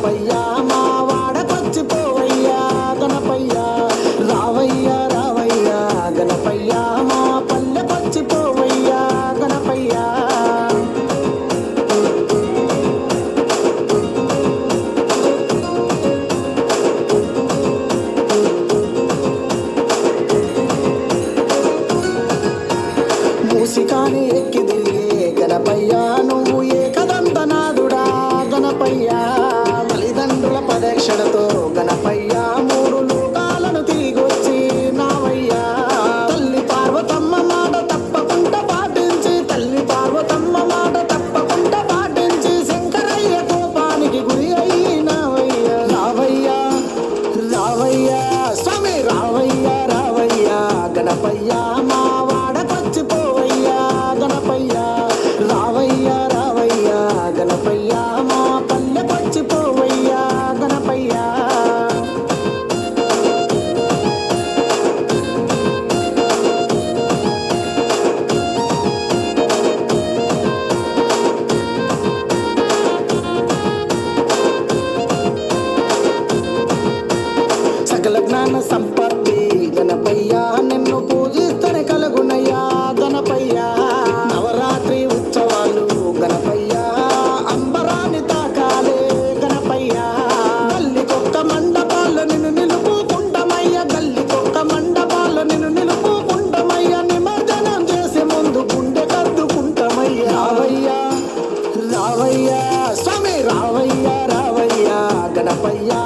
గణపయ్యా మా వాడకొచ్చిపోవయ్యా గణపయ్యా రావయ్యా రావయ్యా గణపయ్యా మా పల్లెకొచ్చిపోవయ్యా గణపయ్యా మూసికాని ఎక్కి తిరిగే గణపయ్యా నువ్వు ఏకదంతనాథుడా గణపయ్యా తల్లిదండ్రుల పదక్షణతో గణపయ్యా మూడు లోకాలను తిరిగొచ్చి నావయ్యా తల్లి పార్వతమ్మ మాట తప్పకుండా పాటించి తల్లి పార్వతమ్మ మాట తప్పకుండా పాటించి శంకరయ్య కోపానికి గురి అయినావయ్యా రావయ్యా రావయ్యా స్వామి రావయ్యా రావయ్యా గణపయ్యా మా వాడకొచ్చిపోవయ్యా గణపయ్యా రావయ్యా రావయ్యా గణపయ్యా మా పల్లెకొచ్చిపోవయ్యా గణపయ్యా సకల జ్ఞాన సంపత్తి గణపయ్యా నిన్ను పూజిస్తనే కలుగునయ్యా గణపయ్యా నవరాత్రి ఉత్సవాలు గణపయ్యా అంబరాన్ని తాకాలే గణపయ్యా గల్లికొక్క మండపాలు నిన్ను నిలుపుకుంటమయ్యా గల్లికొక్క మండపాలు నిన్ను నిలుపుకుంటమయ్యా నిమజ్జనం చేసే ముందు గుండె కద్దుకుంటమయ్యా రావయ్యా రావయ్యా స్వామి రావయ్యా రావయ్యా గణపయ్యా